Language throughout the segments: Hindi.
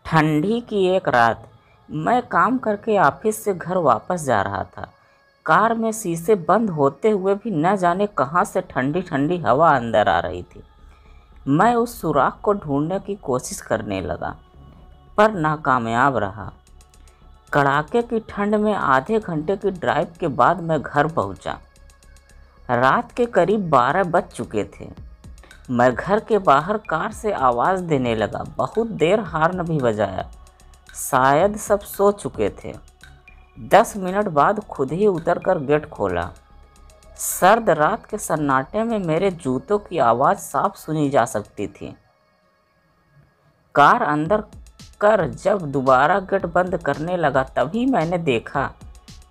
ठंडी की एक रात मैं काम करके ऑफिस से घर वापस जा रहा था। कार में शीशे बंद होते हुए भी न जाने कहां से ठंडी ठंडी हवा अंदर आ रही थी। मैं उस सुराख को ढूंढने की कोशिश करने लगा पर नाकामयाब रहा। कड़ाके की ठंड में आधे घंटे की ड्राइव के बाद मैं घर पहुंचा। रात के करीब 12 बज चुके थे। मैं घर के बाहर कार से आवाज़ देने लगा, बहुत देर हॉर्न भी बजाया। शायद सब सो चुके थे। 10 मिनट बाद खुद ही उतरकर गेट खोला। सर्द रात के सन्नाटे में मेरे जूतों की आवाज़ साफ सुनी जा सकती थी। कार अंदर कर जब दोबारा गेट बंद करने लगा तभी मैंने देखा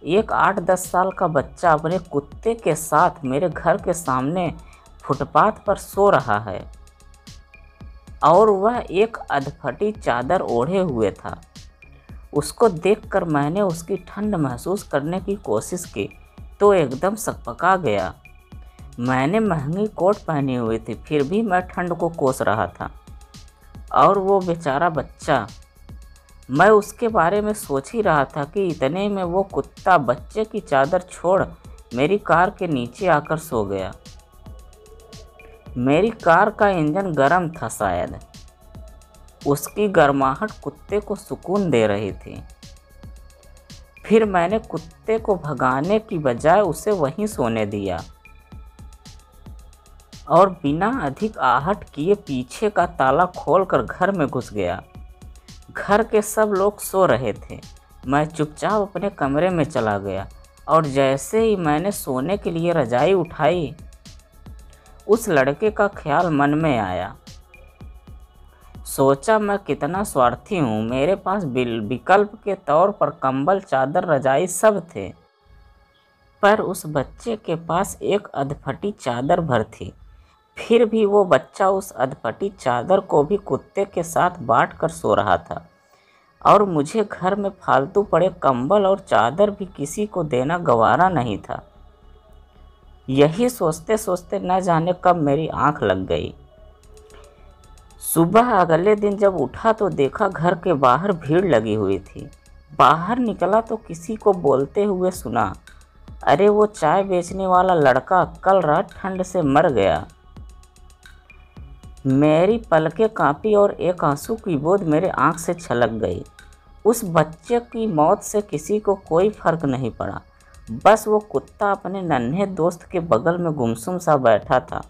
एक 8-10 साल का बच्चा अपने कुत्ते के साथ मेरे घर के सामने फुटपाथ पर सो रहा है और वह एक अधफटी चादर ओढ़े हुए था। उसको देखकर मैंने उसकी ठंड महसूस करने की कोशिश की तो एकदम सकपका गया। मैंने महंगी कोट पहनी हुई थी फिर भी मैं ठंड को कोस रहा था। और वो बेचारा बच्चा, मैं उसके बारे में सोच ही रहा था कि इतने में वो कुत्ता बच्चे की चादर छोड़ मेरी कार के नीचे आकर सो गया। मेरी कार का इंजन गर्म था, शायद उसकी गर्माहट कुत्ते को सुकून दे रही थी। फिर मैंने कुत्ते को भगाने की बजाय उसे वहीं सोने दिया और बिना अधिक आहट किए पीछे का ताला खोलकर घर में घुस गया। घर के सब लोग सो रहे थे। मैं चुपचाप अपने कमरे में चला गया और जैसे ही मैंने सोने के लिए रजाई उठाई उस लड़के का ख्याल मन में आया। सोचा मैं कितना स्वार्थी हूँ, मेरे पास विकल्प के तौर पर कंबल, चादर, रजाई सब थे, पर उस बच्चे के पास एक अधफटी चादर भर थी। फिर भी वो बच्चा उस अधफटी चादर को भी कुत्ते के साथ बांट कर सो रहा था और मुझे घर में फालतू पड़े कंबल और चादर भी किसी को देना गवारा नहीं था। यही सोचते सोचते न जाने कब मेरी आंख लग गई। सुबह अगले दिन जब उठा तो देखा घर के बाहर भीड़ लगी हुई थी। बाहर निकला तो किसी को बोलते हुए सुना, अरे वो चाय बेचने वाला लड़का कल रात ठंड से मर गया। मेरी पलकें कांपी और एक आंसू की बूंद मेरे आंख से छलक गई। उस बच्चे की मौत से किसी को कोई फर्क नहीं पड़ा, बस वो कुत्ता अपने नन्हे दोस्त के बगल में गुमसुम सा बैठा था,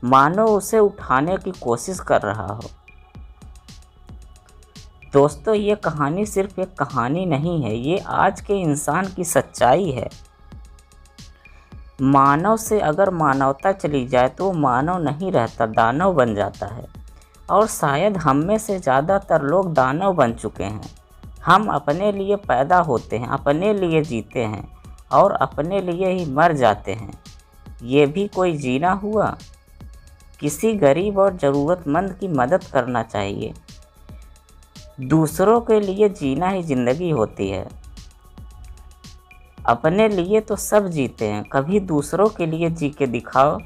मानो उसे उठाने की कोशिश कर रहा हो। दोस्तों, ये कहानी सिर्फ एक कहानी नहीं है, ये आज के इंसान की सच्चाई है। मानव से अगर मानवता चली जाए तो वो मानव नहीं रहता, दानव बन जाता है। और शायद हम में से ज़्यादातर लोग दानव बन चुके हैं। हम अपने लिए पैदा होते हैं, अपने लिए जीते हैं और अपने लिए ही मर जाते हैं। ये भी कोई जीना हुआ? किसी गरीब और ज़रूरतमंद की मदद करना चाहिए। दूसरों के लिए जीना ही ज़िंदगी होती है। अपने लिए तो सब जीते हैं, कभी दूसरों के लिए जी के दिखाओ।